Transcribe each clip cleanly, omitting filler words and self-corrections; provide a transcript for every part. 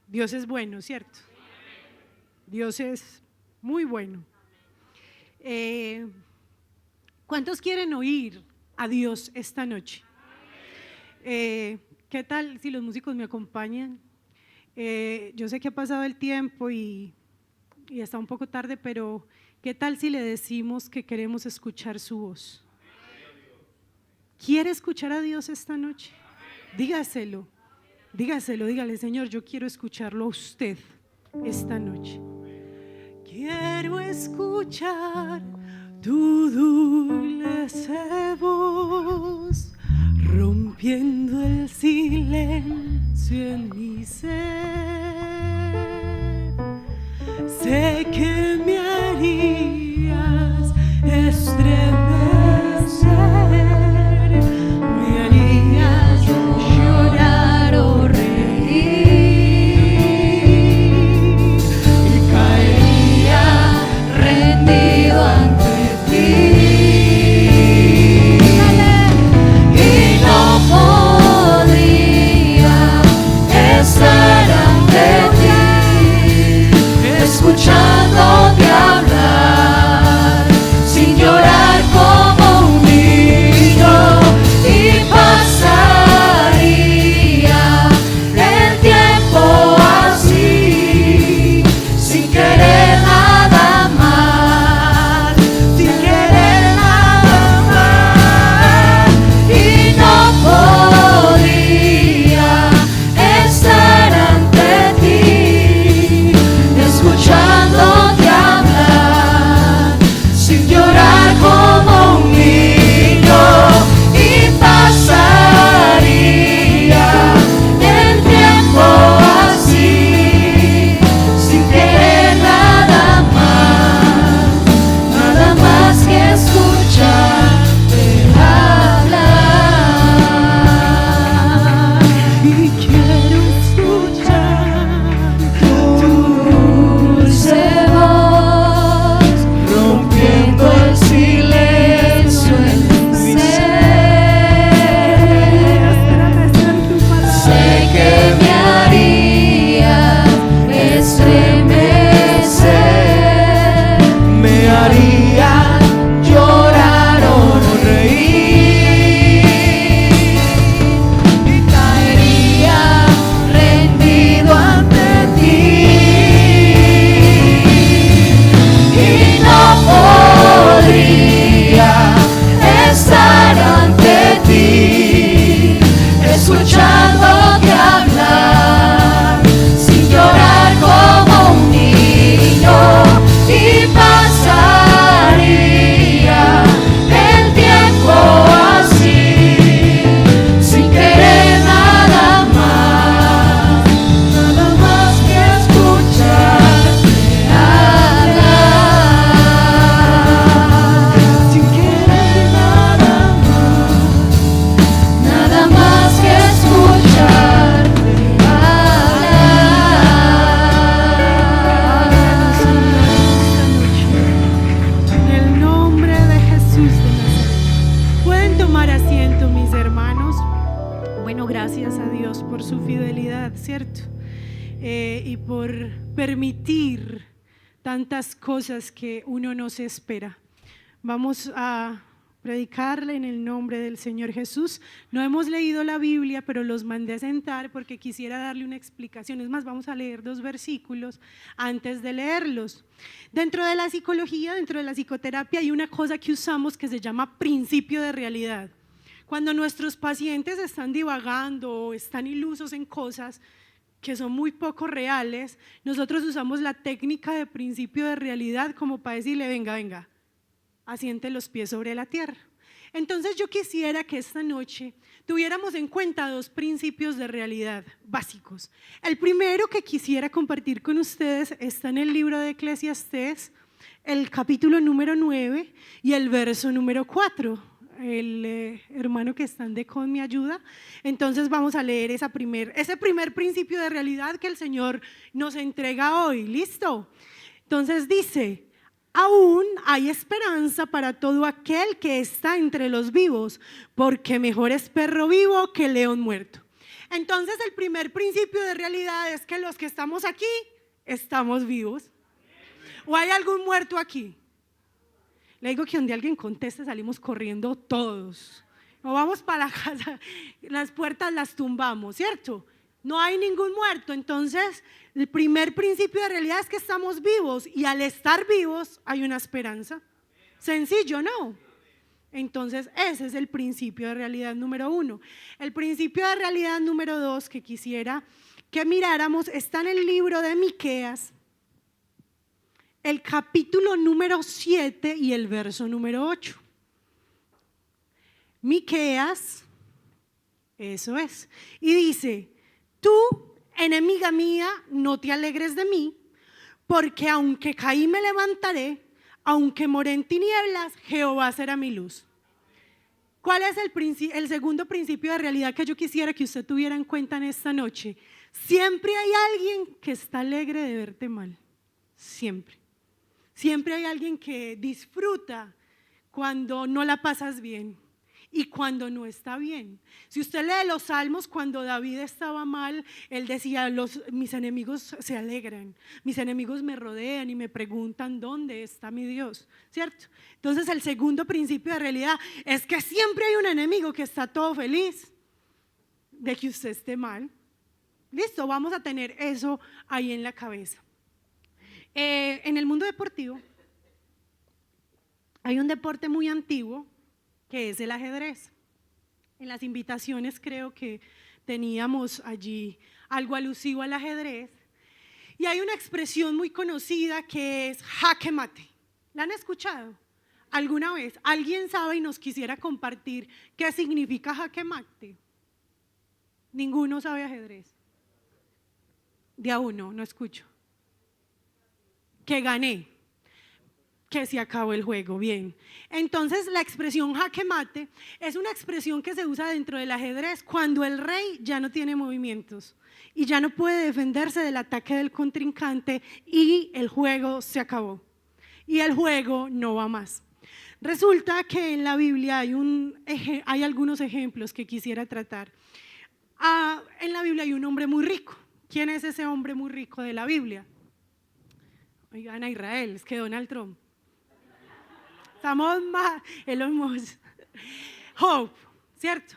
Dios es bueno, ¿cierto? Dios es muy bueno. ¿Cuántos quieren oír a Dios esta noche? ¿Qué tal si los músicos me acompañan? Yo sé que ha pasado el tiempo y está un poco tarde, pero ¿qué tal si le decimos que queremos escuchar su voz? ¿Quiere escuchar a Dios esta noche? Dígaselo, dígale: Señor, yo quiero escucharlo a usted esta noche. Quiero escuchar tu dulce voz, rompiendo el silencio en mi ser. Sé que me harías estremecer, me harías llorar o reír, y caería rendido ante ti, y no podría estar ante ti escuchándote hablar sin llorar como un niño, y pasaría el tiempo así sin querer nada más, sin querer nada más, y no podría estar ante ti escuchándote hablar sin llorar como un niño, y pasaría el tiempo así sin querer nada más que escucharte hablar. Y quiero escuchar tu dulce voz, rompiendo el silencio en mi ser. Sé que me haría estremecer, me haría llorar o reír, y caería rendido ante ti, y no podría estar ante ti escuchándote hablar sin llorar como un niño, y pasaría el tiempo así sin querer nada más que escucharte hablar, sin querer nada más que escucharte hablar. En el nombre de Jesús de Nazaret. Pueden tomar asiento, mis hermanos. Bueno, gracias a Dios por su fidelidad, ¿cierto? Y por permitir tantas cosas que uno no se espera. Vamos a predicarle en el nombre del Señor Jesús. No hemos leído la Biblia, pero los mandé a sentar porque quisiera darle una explicación. Es más, vamos a leer 2 versículos antes de leerlos. Dentro de la psicología, dentro de la psicoterapia, hay una cosa que usamos que se llama principio de realidad. Cuando nuestros pacientes están divagando o están ilusos en cosas que son muy poco reales, nosotros usamos la técnica de principio de realidad como para decirle: venga, asiente los pies sobre la tierra. Entonces yo quisiera que esta noche tuviéramos en cuenta 2 principios de realidad básicos. El primero que quisiera compartir con ustedes está en el libro de Eclesiastés, el capítulo número 9 y el verso número 4. El hermano que está en Decon me ayuda. Entonces vamos a leer ese primer principio de realidad que el Señor nos entrega hoy. ¿Listo? Entonces dice: aún hay esperanza para todo aquel que está entre los vivos, porque mejor es perro vivo que león muerto. Entonces el primer principio de realidad es que los que estamos aquí estamos vivos. ¿O hay algún muerto aquí? Le digo que donde alguien conteste salimos corriendo todos. No vamos para la casa, las puertas las tumbamos, ¿cierto? No hay ningún muerto. Entonces el primer principio de realidad es que estamos vivos, y al estar vivos hay una esperanza. Sencillo, ¿no? Entonces ese es el principio de realidad número 1. El principio de realidad número 2 que quisiera que miráramos está en el libro de Miqueas, el capítulo número 7 y el verso número 8. Miqueas, eso es, y dice: tú, enemiga mía, no te alegres de mí, porque aunque caí me levantaré, aunque moré en tinieblas, Jehová será mi luz. ¿Cuál es el segundo principio de realidad que yo quisiera que usted tuviera en cuenta en esta noche? Siempre hay alguien que está alegre de verte mal, siempre. Siempre hay alguien que disfruta cuando no la pasas bien y cuando no está bien. Si usted lee los salmos, cuando David estaba mal, él decía: mis enemigos se alegran, mis enemigos me rodean y me preguntan dónde está mi Dios, ¿cierto? Entonces el segundo principio de realidad es que siempre hay un enemigo que está todo feliz de que usted esté mal. Listo, vamos a tener eso ahí en la cabeza. En el mundo deportivo hay un deporte muy antiguo que es el ajedrez. En las invitaciones creo que teníamos allí algo alusivo al ajedrez, y hay una expresión muy conocida que es jaque mate. ¿La han escuchado alguna vez? ¿Alguien sabe y nos quisiera compartir qué significa jaque mate? Ninguno sabe ajedrez. De a uno, no escucho. Que gané, que se acabó el juego, bien. Entonces la expresión jaque mate es una expresión que se usa dentro del ajedrez cuando el rey ya no tiene movimientos y ya no puede defenderse del ataque del contrincante y el juego se acabó y el juego no va más. Resulta que en la Biblia hay algunos ejemplos que quisiera tratar. En la Biblia hay un hombre muy rico. ¿Quién es ese hombre muy rico de la Biblia? Oigan, a Israel, es que Donald Trump. Estamos más, Elon Musk. Job, ¿cierto?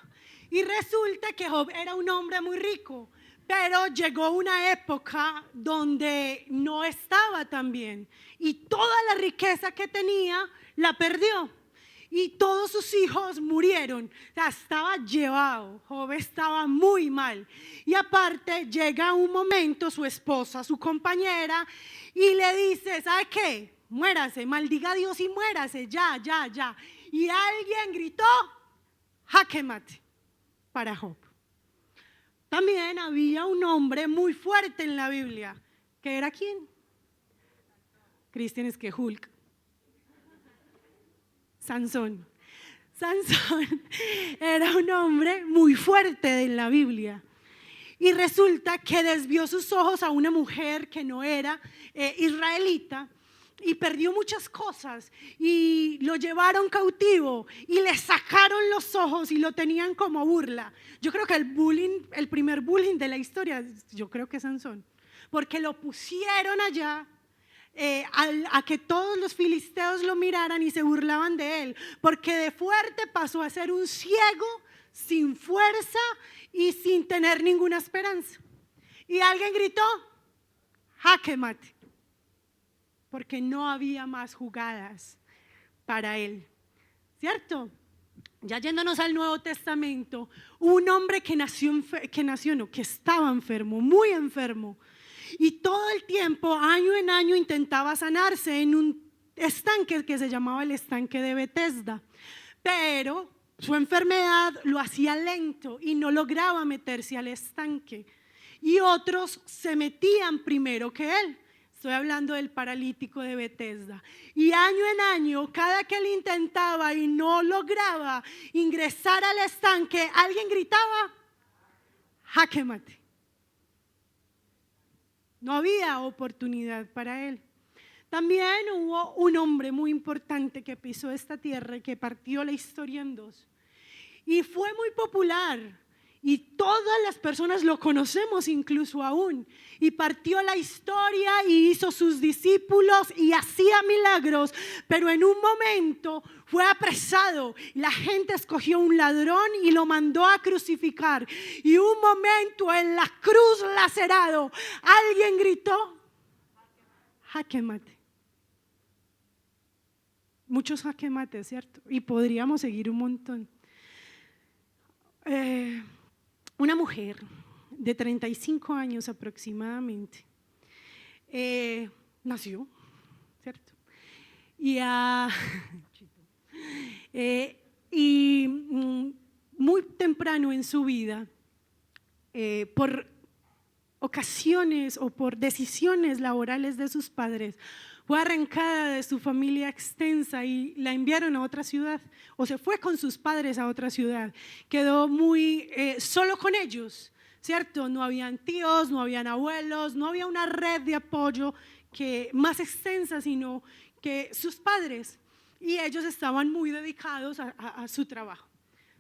Y resulta que Job era un hombre muy rico, pero llegó una época donde no estaba tan bien y toda la riqueza que tenía la perdió. Y todos sus hijos murieron, o sea, estaba llevado, Job estaba muy mal. Y aparte llega un momento, su esposa, su compañera, y le dice: ¿sabe qué? Muérase, maldiga a Dios y muérase, ya. Y alguien gritó: jaque mate para Job. También había un hombre muy fuerte en la Biblia, ¿que era quién? Cristian, es que Hulk. Sansón era un hombre muy fuerte en la Biblia, y resulta que desvió sus ojos a una mujer que no era israelita y perdió muchas cosas y lo llevaron cautivo y le sacaron los ojos y lo tenían como burla. Yo creo que el primer bullying de la historia, yo creo que es Sansón, porque lo pusieron allá a que todos los filisteos lo miraran y se burlaban de él, porque de fuerte pasó a ser un ciego, sin fuerza y sin tener ninguna esperanza. Y alguien gritó: jaque mate, porque no había más jugadas para él, ¿cierto? Ya yéndonos al Nuevo Testamento, un hombre que estaba enfermo, muy enfermo, y todo el tiempo, año en año, intentaba sanarse en un estanque que se llamaba el estanque de Betesda, pero su enfermedad lo hacía lento y no lograba meterse al estanque, y otros se metían primero que él. Estoy hablando del paralítico de Betesda. Y año en año, cada que él intentaba y no lograba ingresar al estanque, alguien gritaba: jaque mate. No había oportunidad para él. También hubo un hombre muy importante que pisó esta tierra y que partió la historia en dos. Y fue muy popular Y todas las personas lo conocemos incluso aún. Y partió la historia y hizo sus discípulos y hacía milagros. Pero en un momento fue apresado. La gente escogió un ladrón y lo mandó a crucificar. Y un momento en la cruz lacerado, alguien gritó: jaque mate. Muchos jaque mate, ¿cierto? Y podríamos seguir un montón. Una mujer de 35 años aproximadamente nació, ¿cierto? Y muy temprano en su vida, por ocasiones o por decisiones laborales de sus padres, fue arrancada de su familia extensa y la enviaron a otra ciudad, o se fue con sus padres a otra ciudad. Quedó muy solo con ellos, ¿cierto? No habían tíos, no habían abuelos, no había una red de apoyo más extensa, sino que sus padres, y ellos estaban muy dedicados a su trabajo,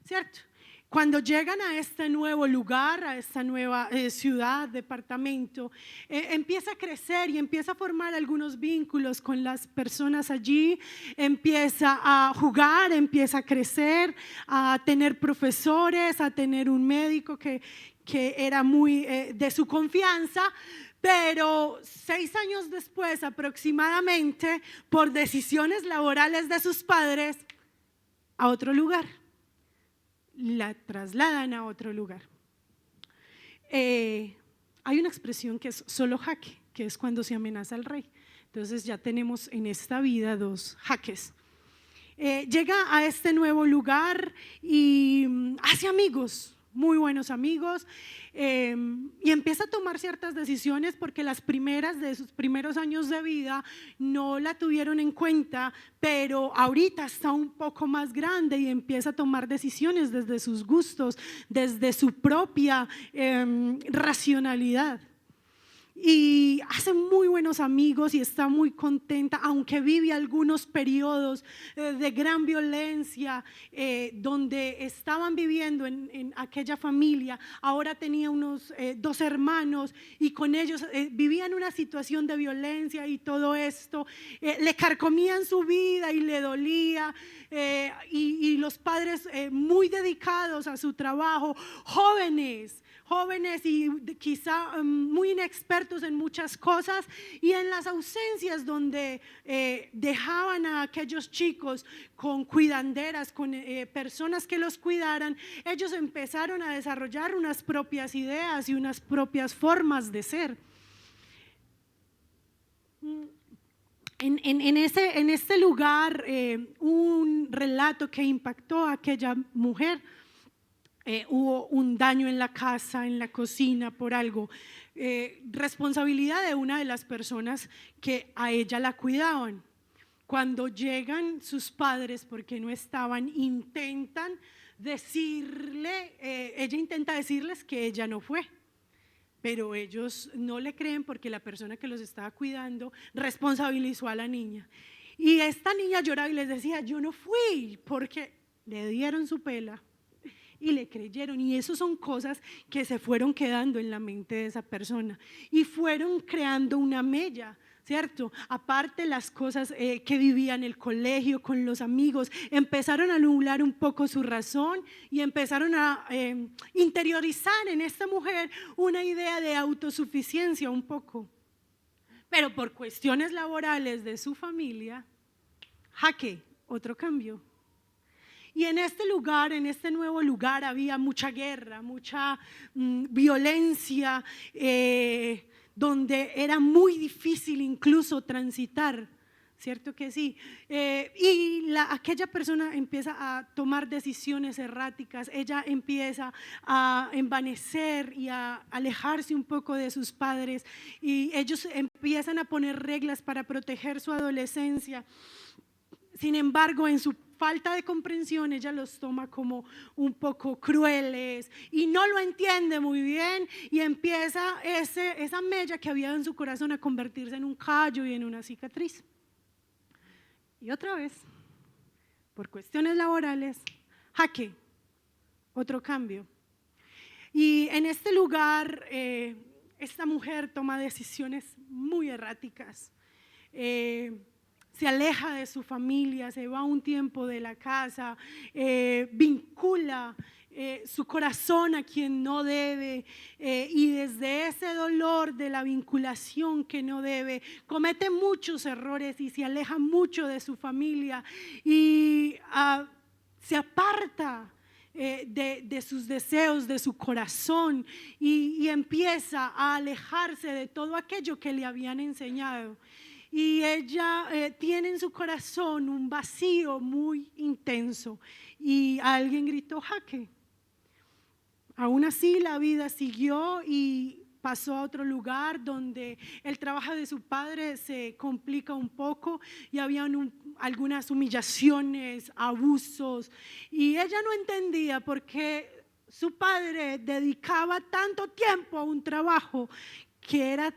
¿cierto? Cuando llegan a este nuevo lugar, a esta nueva ciudad, departamento, empieza a crecer y empieza a formar algunos vínculos con las personas allí, empieza a jugar, empieza a crecer, a tener profesores, a tener un médico que era muy de su confianza. Pero 6 años después aproximadamente, por decisiones laborales de sus padres, a otro lugar. La trasladan a otro lugar. Hay una expresión que es solo jaque, que es cuando se amenaza al rey. Entonces ya tenemos en esta vida 2 jaques. Llega a este nuevo lugar y hace amigos, muy buenos amigos, y empieza a tomar ciertas decisiones porque las primeras de sus primeros años de vida no la tuvieron en cuenta, pero ahorita está un poco más grande y empieza a tomar decisiones desde sus gustos, desde su propia racionalidad. Y hace muy buenos amigos y está muy contenta, aunque vive algunos periodos de gran violencia donde estaban viviendo en aquella familia. Ahora tenía unos 2 hermanos y con ellos vivían una situación de violencia y todo esto le carcomían su vida y le dolía. Y los padres muy dedicados a su trabajo, jóvenes y quizá muy inexpertos en muchas cosas, y en las ausencias donde dejaban a aquellos chicos con cuidanderas, con personas que los cuidaran, ellos empezaron a desarrollar unas propias ideas y unas propias formas de ser. En este lugar, un relato que impactó a aquella mujer. Hubo un daño en la casa, en la cocina, por algo, responsabilidad de una de las personas que a ella la cuidaban. Cuando llegan sus padres, porque no estaban, intentan decirle, ella intenta decirles que ella no fue, pero ellos no le creen porque la persona que los estaba cuidando responsabilizó a la niña. Y esta niña lloraba y les decía: yo no fui, porque le dieron su pela y le creyeron. Y eso son cosas que se fueron quedando en la mente de esa persona y fueron creando una mella, ¿cierto? Aparte, las cosas que vivía en el colegio con los amigos empezaron a anular un poco su razón y empezaron a interiorizar en esta mujer una idea de autosuficiencia un poco. Pero por cuestiones laborales de su familia, jaque, otro cambio. Y en este lugar, en este nuevo lugar, había mucha guerra, mucha violencia, donde era muy difícil incluso transitar, ¿cierto que sí? Aquella persona empieza a tomar decisiones erráticas, ella empieza a envanecer y a alejarse un poco de sus padres, y ellos empiezan a poner reglas para proteger su adolescencia. Sin embargo, en su falta de comprensión, ella los toma como un poco crueles y no lo entiende muy bien, y empieza esa mella que había en su corazón a convertirse en un callo y en una cicatriz. Y otra vez, por cuestiones laborales, jaque, otro cambio. Y en este lugar, esta mujer toma decisiones muy erráticas. Se aleja de su familia, se va un tiempo de la casa, vincula su corazón a quien no debe, y desde ese dolor de la vinculación que no debe, comete muchos errores y se aleja mucho de su familia y se aparta de sus deseos, de su corazón, y empieza a alejarse de todo aquello que le habían enseñado. Y ella tiene en su corazón un vacío muy intenso y alguien gritó jaque. Aún así la vida siguió y pasó a otro lugar donde el trabajo de su padre se complica un poco y habían algunas humillaciones, abusos, y ella no entendía por qué su padre dedicaba tanto tiempo a un trabajo que era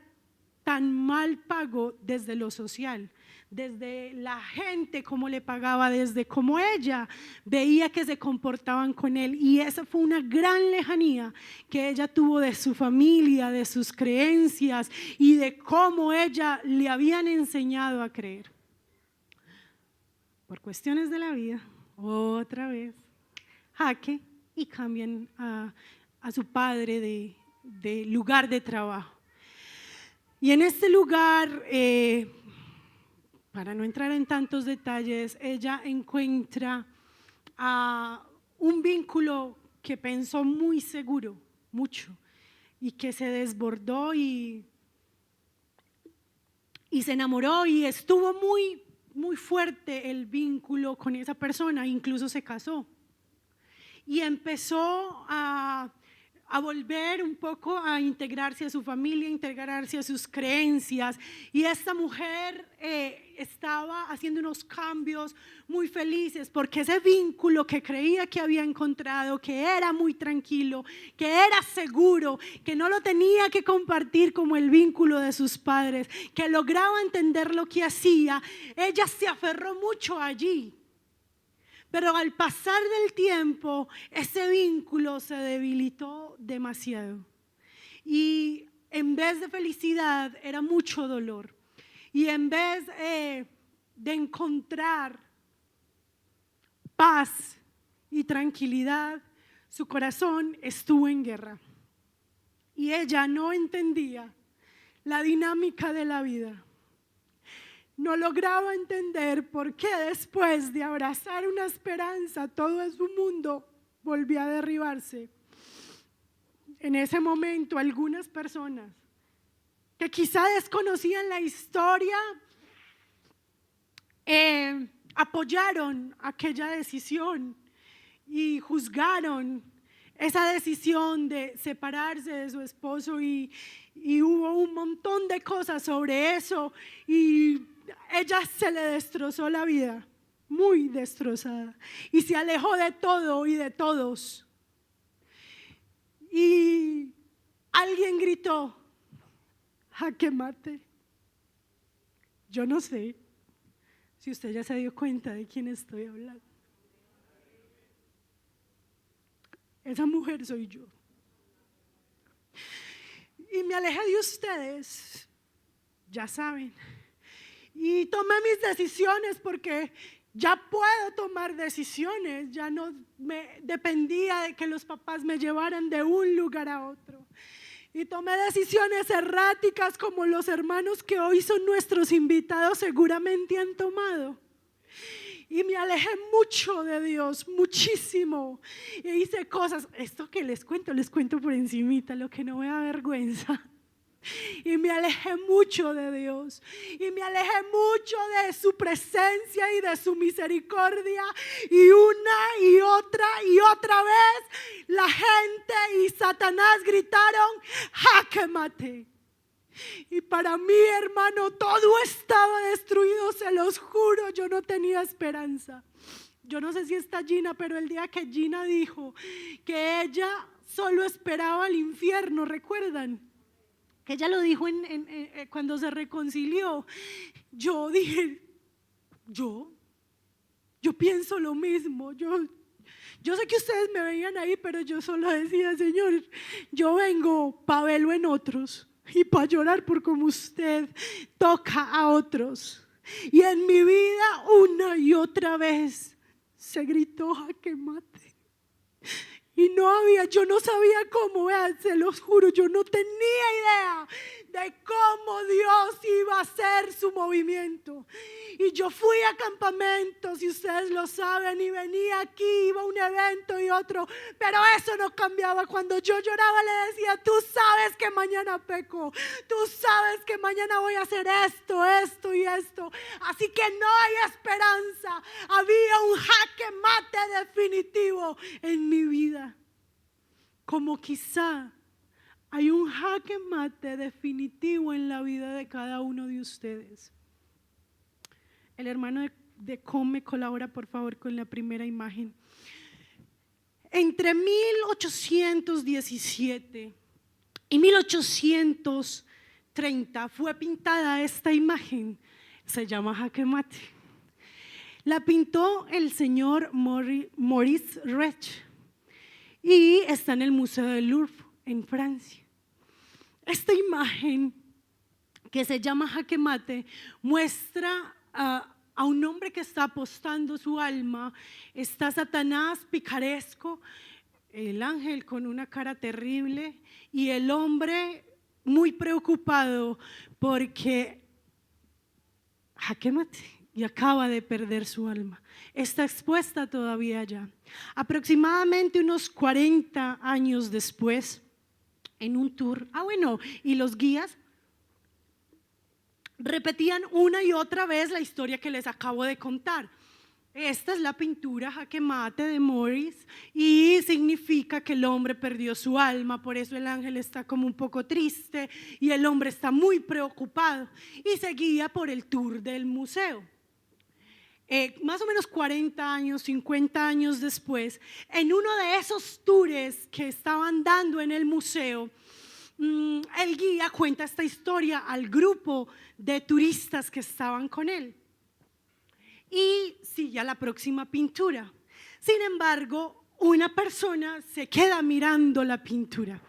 tan mal pago desde lo social, desde la gente cómo le pagaba, desde cómo ella veía que se comportaban con él. Y esa fue una gran lejanía que ella tuvo de su familia, de sus creencias y de cómo ella le habían enseñado a creer. Por cuestiones de la vida, otra vez jaque, y cambian a su padre de lugar de trabajo. Y en este lugar, para no entrar en tantos detalles, ella encuentra un vínculo que pensó muy seguro, mucho, y que se desbordó y se enamoró, y estuvo muy, muy fuerte el vínculo con esa persona, incluso se casó. Y empezó a volver un poco a integrarse a su familia, a integrarse a sus creencias, y esta mujer estaba haciendo unos cambios muy felices porque ese vínculo que creía que había encontrado, que era muy tranquilo, que era seguro, que no lo tenía que compartir como el vínculo de sus padres, que lograba entender lo que hacía, ella se aferró mucho allí. Pero al pasar del tiempo, ese vínculo se debilitó demasiado. Y en vez de felicidad, era mucho dolor. Y en vez de encontrar paz y tranquilidad, su corazón estuvo en guerra. Y ella no entendía la dinámica de la vida. No lograba entender por qué después de abrazar una esperanza, todo su mundo volvía a derribarse. En ese momento, algunas personas que quizá desconocían la historia apoyaron aquella decisión y juzgaron esa decisión de separarse de su esposo, y hubo un montón de cosas sobre eso, y ella se le destrozó la vida, muy destrozada, y se alejó de todo y de todos. Y alguien gritó: jaque mate. Yo no sé si usted ya se dio cuenta de quién estoy hablando. Esa mujer soy yo. Y me alejé de ustedes, ya saben. Y tomé mis decisiones porque ya puedo tomar decisiones. Ya no me dependía de que los papás me llevaran de un lugar a otro. Y tomé decisiones erráticas como los hermanos que hoy son nuestros invitados seguramente han tomado. Y me alejé mucho de Dios, muchísimo. Y hice cosas, esto que les cuento por encimita, lo que no me da vergüenza. Y me alejé mucho de Dios, y me alejé mucho de su presencia y de su misericordia, y una y otra vez la gente y Satanás gritaron: jaque mate. Y para mí, hermano, todo estaba destruido, se los juro, yo no tenía esperanza. Yo no sé si está Gina, pero el día que Gina dijo que ella solo esperaba el infierno, ¿recuerdan? Que ella lo dijo cuando se reconcilió. Yo dije, yo pienso lo mismo. Yo Yo sé que ustedes me veían ahí, pero yo solo decía: Señor, yo vengo para verlo en otros y para llorar por cómo usted toca a otros. Y en mi vida una y otra vez se gritó: jaque mate. Y yo no sabía cómo, vean, se los juro, yo no tenía idea de cómo Dios iba a hacer su movimiento. Y yo fui a campamentos, y ustedes lo saben, y venía aquí, iba a un evento y otro, pero eso no cambiaba. Cuando yo lloraba le decía: tú sabes que mañana peco, tú sabes que mañana voy a hacer esto, esto y esto, así que no hay esperanza. Había un jaque mate definitivo en mi vida, como quizá hay un jaque mate definitivo en la vida de cada uno de ustedes. El hermano de Com me colabora por favor con la primera imagen. Entre 1817 y 1830 fue pintada esta imagen, se llama jaque mate. La pintó el señor Maurice Rech y está en el Museo del Louvre en Francia. Esta imagen, que se llama jaque mate, muestra a un hombre que está apostando su alma. Está Satanás picaresco, el ángel con una cara terrible y el hombre muy preocupado porque jaque mate y acaba de perder su alma. Está expuesta todavía allá. Aproximadamente unos 40 años después, en un tour, y los guías repetían una y otra vez la historia que les acabo de contar. Esta es la pintura jaque mate de Maurice y significa que el hombre perdió su alma, por eso el ángel está como un poco triste y el hombre está muy preocupado y seguía por el tour del museo. Más o menos 40 años, 50 años después, en uno de esos tours que estaban dando en el museo, el guía cuenta esta historia al grupo de turistas que estaban con él y sigue a la próxima pintura. Sin embargo, una persona se queda mirando la pintura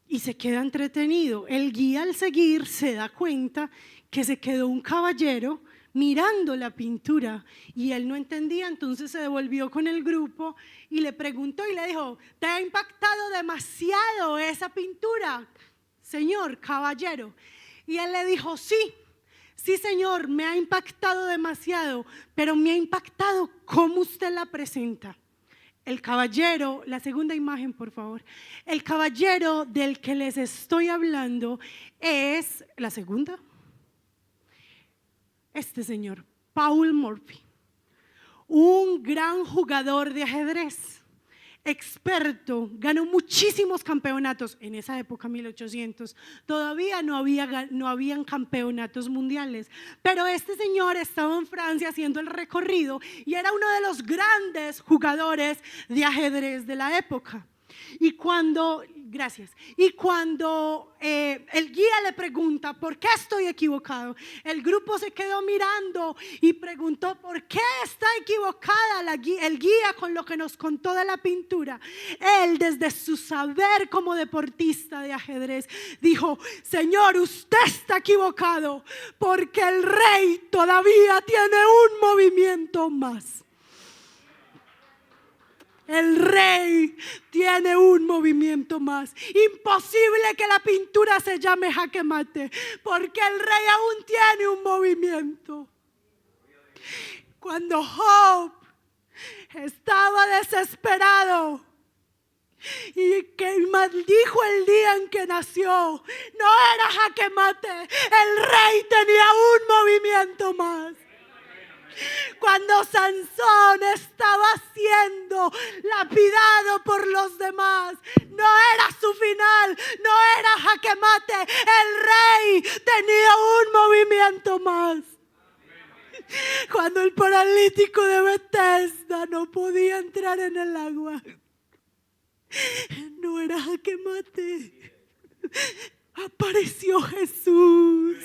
y se queda entretenido. El guía, al seguir, se da cuenta que se quedó un caballero mirando la pintura y él no entendía. Entonces se devolvió con el grupo y le preguntó y le dijo: ¿te ha impactado demasiado esa pintura, señor caballero? Y él le dijo: sí señor, me ha impactado demasiado, pero me ha impactado cómo usted la presenta. El caballero, la segunda imagen por favor, el caballero del que les estoy hablando es, la segunda, este señor, Paul Morphy, un gran jugador de ajedrez, experto, ganó muchísimos campeonatos. En esa época, 1800, todavía no habían campeonatos mundiales, pero este señor estaba en Francia haciendo el recorrido y era uno de los grandes jugadores de ajedrez de la época. Y cuando el guía le pregunta: ¿por qué estoy equivocado?, el grupo se quedó mirando y preguntó: ¿por qué está equivocada el guía con lo que nos contó de la pintura? Él, desde su saber como deportista de ajedrez, dijo: señor, usted está equivocado porque el rey todavía tiene un movimiento más. El rey tiene un movimiento más. Imposible que la pintura se llame jaque mate porque el rey aún tiene un movimiento. Cuando Job estaba desesperado y que maldijo el día en que nació, no era jaque mate, el rey tenía un movimiento más. Cuando Sansón estaba siendo lapidado por los demás, no era su final, no era jaque mate, el rey tenía un movimiento más. Cuando el paralítico de Bethesda no podía entrar en el agua, no era jaque mate, apareció Jesús.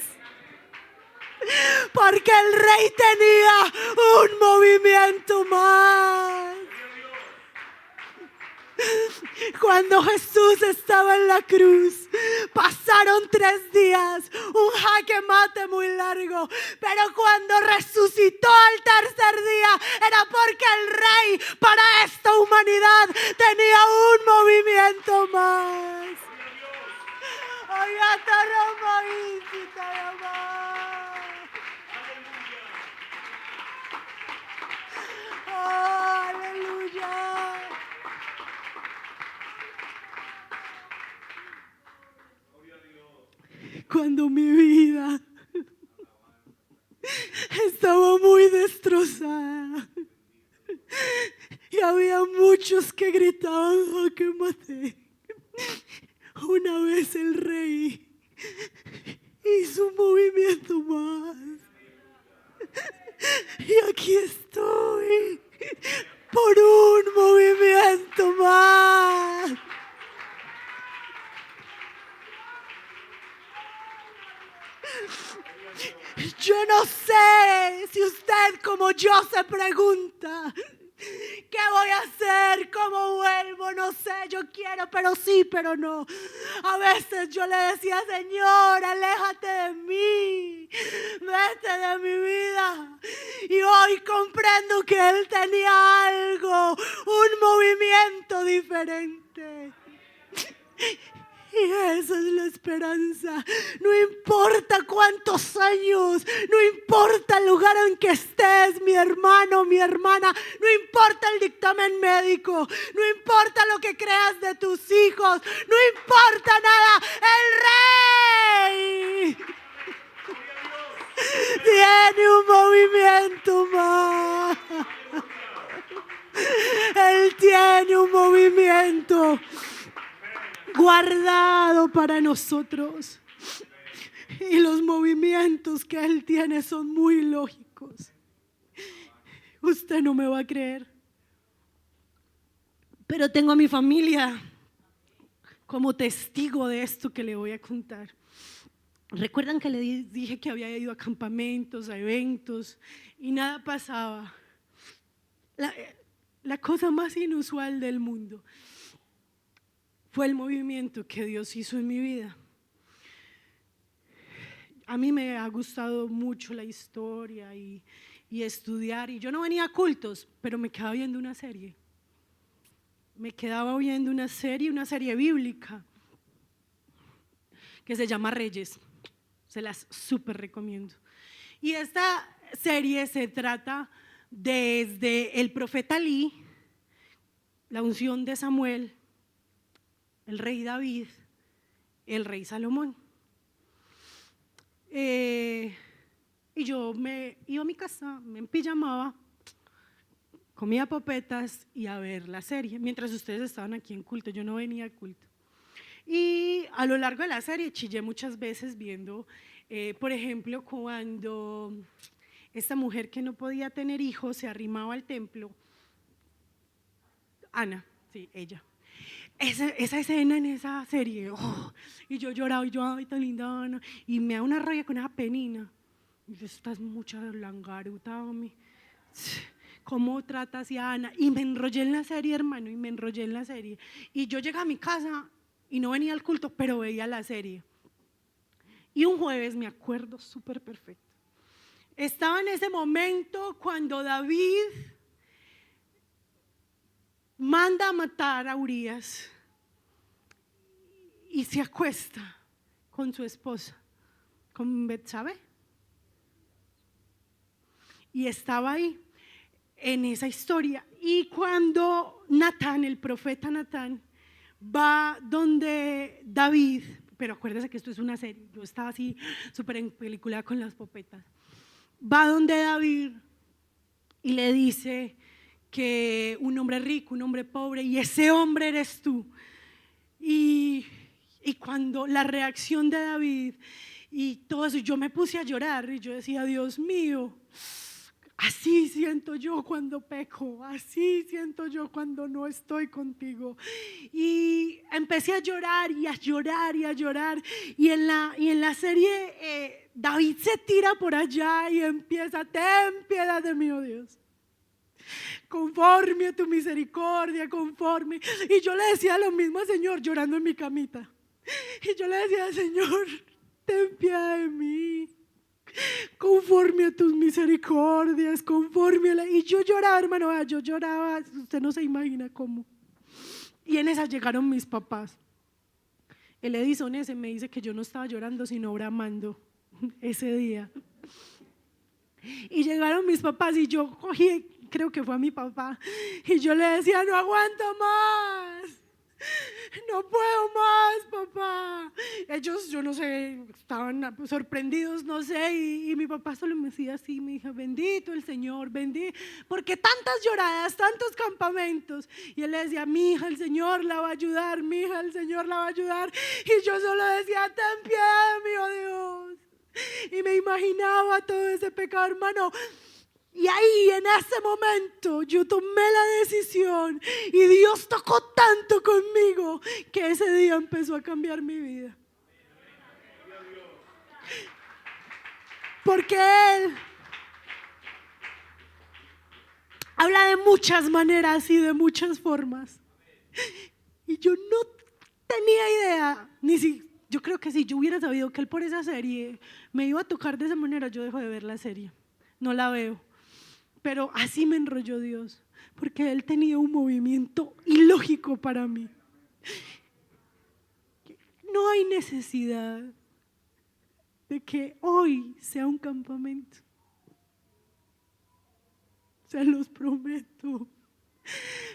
Porque el rey tenía un movimiento más. Cuando Jesús estaba en la cruz, pasaron 3 días, un jaque mate muy largo, pero cuando resucitó al tercer día, era porque el Rey para esta humanidad tenía un movimiento más. Oiga, oh, aleluya. Cuando mi vida estaba muy destrozada y había muchos que gritaban, "Oh, que maté". Una vez el Rey hizo un movimiento más. Y aquí estoy por un movimiento más. Yo no sé si usted como yo se pregunta, ¿qué voy a hacer? ¿Cómo vuelvo? No sé, yo quiero, pero sí, pero no. A veces yo le decía, Señor, aléjate de mí, vete de mi vida. Y hoy comprendo que Él tenía algo, un movimiento diferente. Y esa es la esperanza. No importa cuántos años, no importa el lugar en que estés, mi hermano, mi hermana, no importa el dictamen médico, no importa lo que creas de tus hijos, no importa nada. El Rey tiene un movimiento más. Él tiene un movimiento guardado para nosotros. Y los movimientos que Él tiene son muy lógicos. Usted no me va a creer, pero tengo a mi familia como testigo de esto que le voy a contar. ¿Recuerdan que le dije que había ido a campamentos, a eventos y nada pasaba? La cosa más inusual del mundo fue el movimiento que Dios hizo en mi vida. A mí me ha gustado mucho la historia y estudiar, y yo no venía a cultos, pero me quedaba viendo una serie. Una serie bíblica que se llama Reyes. Se las súper recomiendo. Y esta serie se trata desde el profeta Elí, la unción de Samuel, el rey David, el rey Salomón. Y yo me iba a mi casa, me empijamaba, comía papetas y a ver la serie, mientras ustedes estaban aquí en culto. Yo no venía al culto. Y a lo largo de la serie chillé muchas veces viendo, por ejemplo, cuando esta mujer que no podía tener hijos se arrimaba al templo. Ana, sí, ella. Esa escena en esa serie, y yo lloraba, y yo, ay, tan linda Ana, y me da una rabia con esa penina. Y yo, estás mucha langaruta, mami. ¿Cómo tratas a Ana? Y me enrollé en la serie, hermano, Y yo llegué a mi casa y no venía al culto, pero veía la serie. Y un jueves, me acuerdo súper perfecto, estaba en ese momento cuando David manda a matar a Urías y se acuesta con su esposa, con Betsabé. Y estaba ahí en esa historia. Y cuando Natán, el profeta Natán, va donde David, pero acuérdese que esto es una serie, yo estaba así súper en película con las popetas, va donde David y le dice que un hombre rico, un hombre pobre, y ese hombre eres tú. Y cuando la reacción de David y todo eso, yo me puse a llorar y yo decía, Dios mío, así siento yo cuando peco, así siento yo cuando no estoy contigo. Y empecé a llorar y a llorar y a llorar. Y en la serie David se tira por allá y empieza, ten piedad de mí, oh Dios. conforme a tu misericordia, conforme. Y yo le decía lo mismo al Señor llorando en mi camita. Y yo le decía, Señor, ten piedad de mí, conforme a tus misericordias, conforme a la... Y yo lloraba, hermano, yo lloraba, usted no se imagina cómo. Y en esa llegaron mis papás. El Edison ese me dice que yo no estaba llorando sino bramando ese día. Y llegaron mis papás y yo cogí, creo que fue a mi papá, y yo le decía, no aguanto más, no puedo más, papá. Ellos, yo no sé, estaban sorprendidos, no sé, y mi papá solo me decía así, me dijo, bendito el Señor, bendito, porque tantas lloradas, tantos campamentos. Y él le decía, mi hija, el Señor la va a ayudar, mi hija, el Señor la va a ayudar. Y yo solo decía, ten piedad de mí, oh Dios. Y me imaginaba todo ese pecado, hermano. Y ahí en ese momento yo tomé la decisión y Dios tocó tanto conmigo que ese día empezó a cambiar mi vida. Porque Él habla de muchas maneras y de muchas formas. Y yo no tenía idea, yo creo que si yo hubiera sabido que Él por esa serie me iba a tocar de esa manera, yo dejo de ver la serie, no la veo. Pero así me enrolló Dios, porque Él tenía un movimiento ilógico para mí. No hay necesidad de que hoy sea un campamento, se los prometo.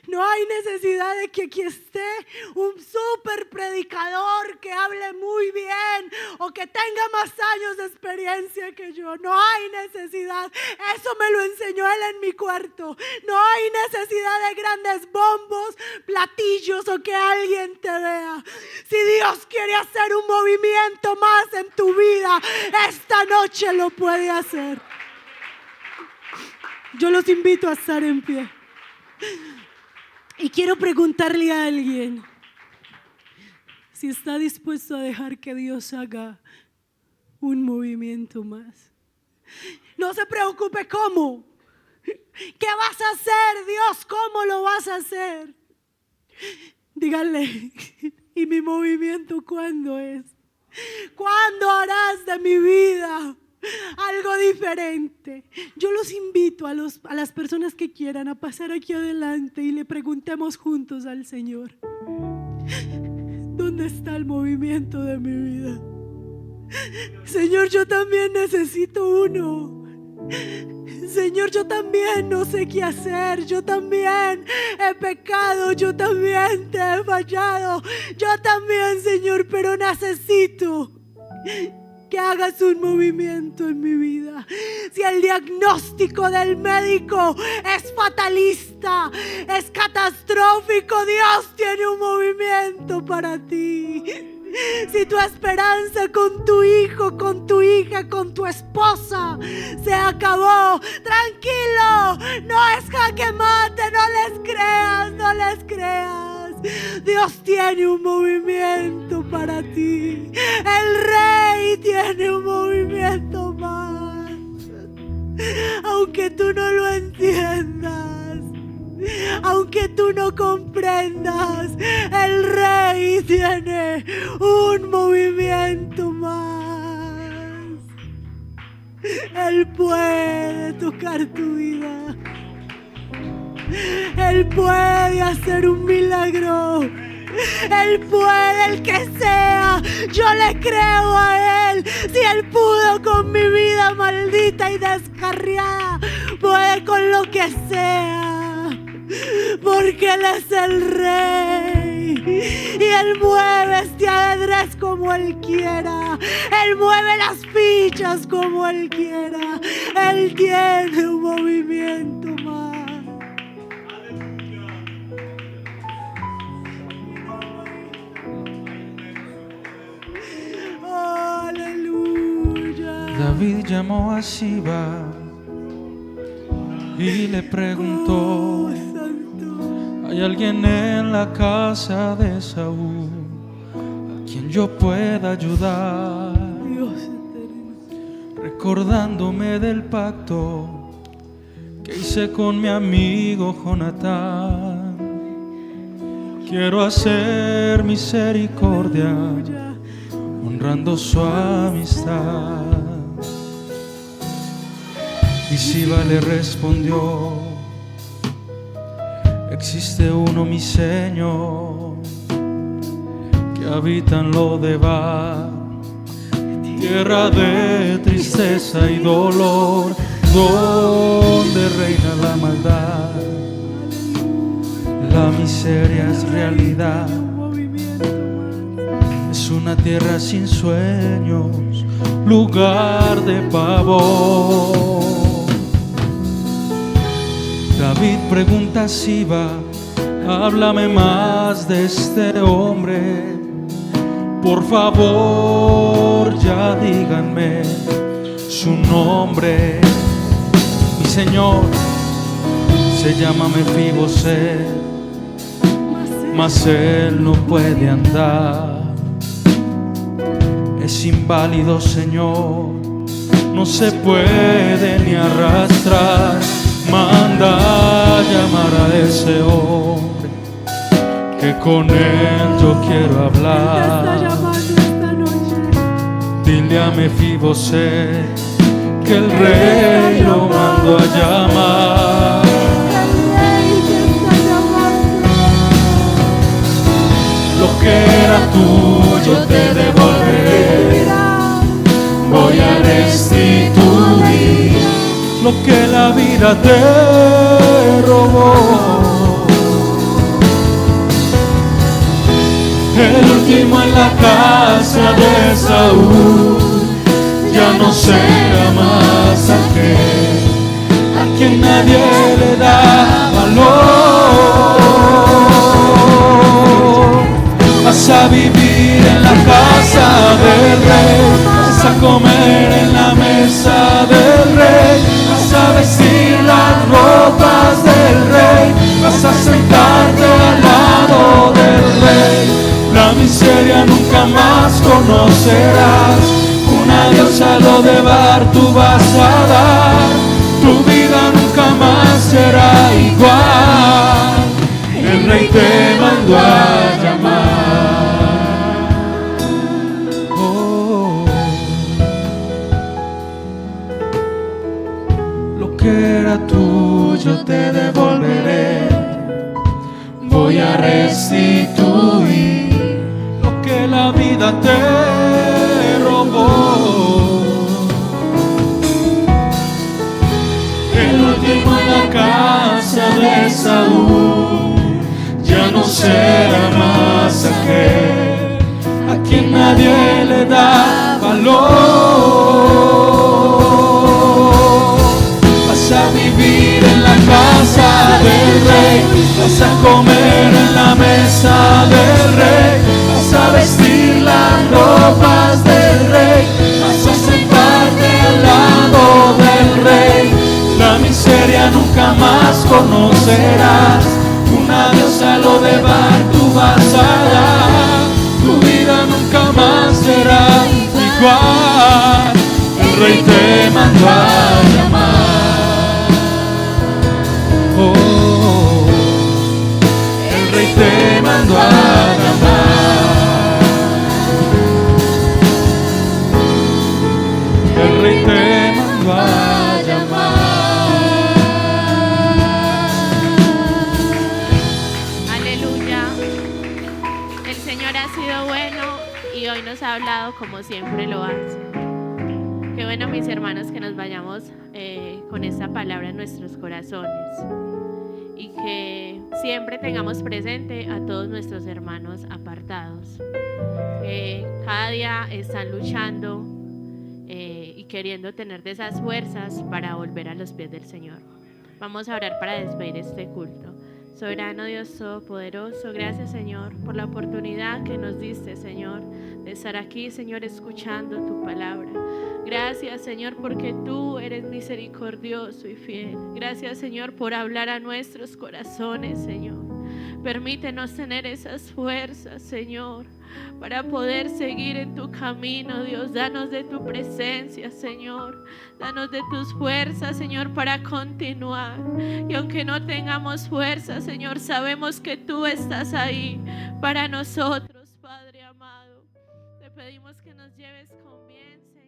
No hay necesidad de que aquí esté un súper predicador que hable muy bien o que tenga más años de experiencia que yo. No hay necesidad. Eso me lo enseñó Él en mi cuarto. No hay necesidad de grandes bombos, platillos o que alguien te vea. Si Dios quiere hacer un movimiento más en tu vida, esta noche lo puede hacer. Yo los invito a estar en pie. Y quiero preguntarle a alguien si está dispuesto a dejar que Dios haga un movimiento más. No se preocupe cómo. ¿Qué vas a hacer, Dios? ¿Cómo lo vas a hacer? Díganle, ¿y mi movimiento cuándo es? ¿Cuándo harás de mi vida algo diferente? Yo los invito a las personas que quieran a pasar aquí adelante y le preguntemos juntos al Señor, ¿dónde está el movimiento de mi vida? Señor, yo también necesito uno. Señor, yo también no sé qué hacer. Yo también he pecado. Yo también te he fallado. Yo también, Señor, pero necesito que hagas un movimiento en mi vida. Si el diagnóstico del médico es fatalista, es catastrófico, Dios tiene un movimiento para ti. Si tu esperanza con tu hijo, con tu hija, con tu esposa se acabó, tranquilo, no es jaque mate, no les creas, no les creas. Dios tiene un movimiento para ti. El Rey tiene un movimiento más. Aunque tú no lo entiendas, aunque tú no comprendas, el Rey tiene un movimiento más. Él puede tocar tu vida. Él puede hacer un milagro. Él puede, el que sea. Yo le creo a Él. Si Él pudo con mi vida maldita y descarriada, puede con lo que sea. Porque Él es el Rey. Y Él mueve este ajedrez como Él quiera. Él mueve las fichas como Él quiera. Él tiene un movimiento más. David llamó a Siba y le preguntó: ¿hay alguien en la casa de Saúl a quien yo pueda ayudar? Recordándome del pacto que hice con mi amigo Jonatán. Quiero hacer misericordia, honrando su amistad. Y Siba le respondió: existe uno, mi Señor, que habita en Lodebar, tierra de tristeza y dolor, donde reina la maldad. La miseria es realidad, es una tierra sin sueños, lugar de pavor. David pregunta a Siba: háblame más de este hombre, por favor, ya díganme su nombre. Mi Señor se llama Mefiboset, mas él no puede andar. Es inválido, Señor, no se puede ni arrastrar. Manda llamar a ese hombre, que con él yo quiero hablar. Dile a Mefiboset que el rey lo mandó a llamar. Lo que era tuyo te devolveré, voy a restituir lo que la vida te robó. El último en la casa de Saúl ya no será más aquel a quien nadie le da valor. Vas a vivir en la casa del rey, vas a comer en la mesa del rey, vas a vestir las ropas del rey, vas a sentarte al lado del rey. La miseria nunca más conocerás, un adiós a Lodebar tú vas a dar. Tu vida nunca más será igual, el rey te mandó a llamar. Lo que era tuyo te devolveré, voy a restituir lo que la vida te robó. El último en la casa de Saúl ya no será más aquel a quien nadie le da valor. Vas a vivir en la casa del rey, vas a comer en la mesa del rey, vas a vestir las ropas del rey, vas a sentarte al lado del rey. La miseria nunca más conocerás, un adiós a Lodebar tú vas a dar. Tu vida nunca más será igual, el rey te mandó a llamar. Oh, el rey te mandó a llamar. El rey te mandó a llamar. Aleluya. El Señor ha sido bueno y hoy nos ha hablado como siempre lo hace. Qué bueno, mis hermanos, que nos vayamos con esta palabra en nuestros corazones y que siempre tengamos presente a todos nuestros hermanos apartados. Cada día están luchando y queriendo tener de esas fuerzas para volver a los pies del Señor. Vamos a orar para despedir este culto. Soberano Dios Todopoderoso, gracias, Señor, por la oportunidad que nos diste, Señor, de estar aquí, Señor, escuchando tu palabra. Gracias, Señor, porque tú eres misericordioso y fiel. Gracias, Señor, por hablar a nuestros corazones, Señor. Permítenos tener esas fuerzas, Señor, para poder seguir en tu camino, Dios. Danos de tu presencia, Señor. Danos de tus fuerzas, Señor, para continuar. Y aunque no tengamos fuerzas, Señor, sabemos que tú estás ahí para nosotros, Padre amado. Te pedimos que nos lleves con bien, Señor.